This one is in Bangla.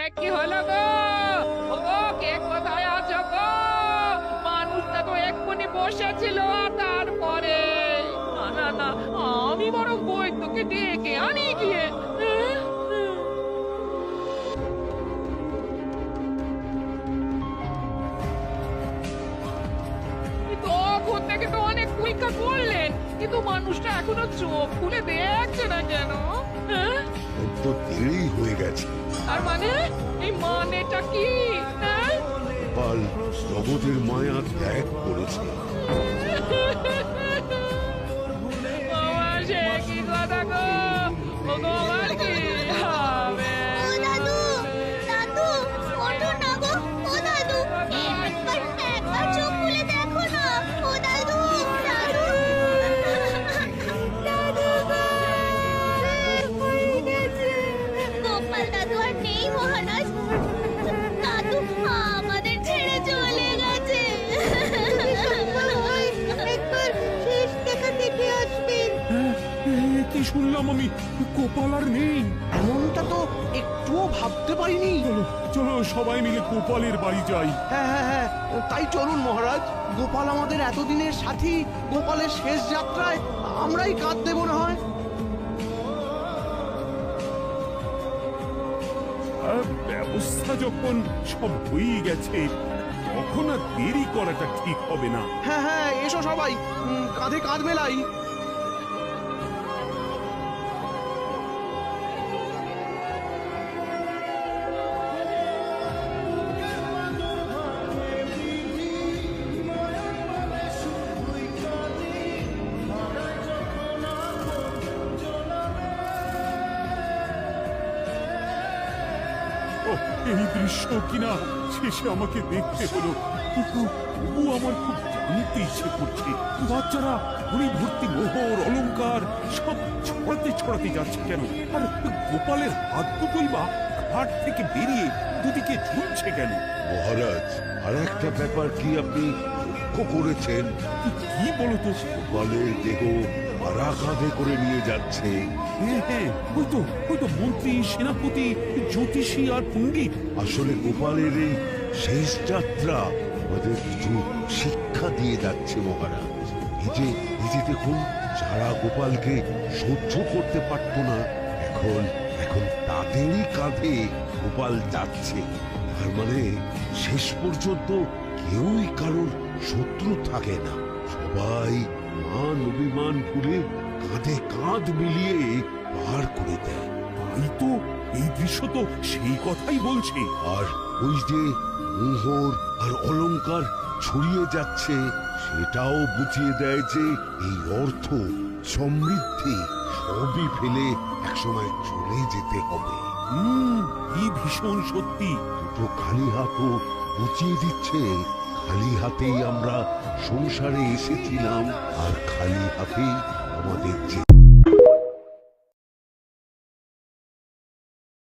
কি হলো গো? ওগো, কে কোথায় আছো গো? মানুষটা তো এক্ষুনি বসেছিল, তারপরে না না না, আমি বরং বৈদ্যকে ডেকে আনি গিয়ে। তখন থেকে তো অনেক পরীক্ষা করলেন, কিন্তু মানুষটা এখনো চোখ খুলে দেখছে না কেন? হ্যাঁ, তো দেরি হয়ে গেছে। আর মানে এই মানেটা কি? হ্যাঁ? গোপাল জগতের মায়া ত্যাগ করেছে। আমার সে কি কথা গো? ওগো, আমার কি হবে? ও দাদু, দাদু, ওঠো না গো। ও দাদু, একবার চোখ খুলে দেখো না। ও দাদু, দাদু, দাদু গো, হয়ে গেছে। গোপাল দাদু আর নেই মহারাজ। দাদু আমাদের ছেড়ে চলে গেছে। একবার শেষ দেখা দেখে আসবেন। কি শুনলাম আমি? গোপাল আর নেই। এমনটা তো একটুও ভাবতে পারিনি। চলো চলো, সবাই মিলে গোপালের বাড়ি যাই। হ্যাঁ হ্যাঁ হ্যাঁ, তাই চলুন মহারাজ। গোপাল আমাদের এতদিনের সাথী, গোপালের শেষ যাত্রায় আমরাই কাঁধ দেব না হয়। ব্যবস্থা যখন সব হয়েই গেছে, তখন আর দেরি করাটা ঠিক হবে না। হ্যাঁ হ্যাঁ, এসো সবাই, কাঁধে কাঁধ মেলাই। এই দৃশ্য কিনা শেষে আমাকে দেখতে হলো, কিন্তু তবু আমার খুব জানতে ইচ্ছে করছে, বাচ্চারা ঘড়ি ভর্তি মোহর অলংকার সব ছড়াতে ছড়াতে যাচ্ছে কেন? আর গোপালের হাত দুটোই বা ঘাট থেকে বেরিয়ে দুদিকে ঝুলছে কেন? মহারাজ, আর একটা ব্যাপার কি আপনি লক্ষ্য করেছেন? কি বলতো? গোপালের দেহ মারা কাঁধে করে নিয়ে যাচ্ছে। হ্যাঁ হ্যাঁ, ওই তো মন্ত্রী, সেনাপতি, জ্যোতিষী আর পণ্ডিত। আসলে গোপালের এই শেষ যাত্রা আমাদের কিছু শিক্ষা দিয়ে যাচ্ছে মহারাজ। এই যে দেখুন, যারা গোপালকে সহ্য করতে পারত না, এখন এখন তাদেরই কাঁধে গোপাল যাচ্ছে। তার মানে শেষ পর্যন্ত কেউই কারোর শত্রু থাকে না, সবাই মান অভিমান ভুলে কাঁধে কাঁধ মিলিয়ে পার করে দেয়। তাই তো, এই দৃশ্য তো সেই কথাই বলছে। আর ওই যে মোহর আর অলংকার ছড়িয়ে যাচ্ছে, সেটাও বুঝিয়ে দেয় যে এই অর্থ, সমৃদ্ধি সবই ফেলে একসময় চলে যেতে হবে। কি ভীষণ সত্যি। দুটো খালি হাতও বুঝিয়ে দিচ্ছে, খালি হাতেই আমরা সংসারে এসেছিলাম, আর খালি হাতেই আমাদের যেতে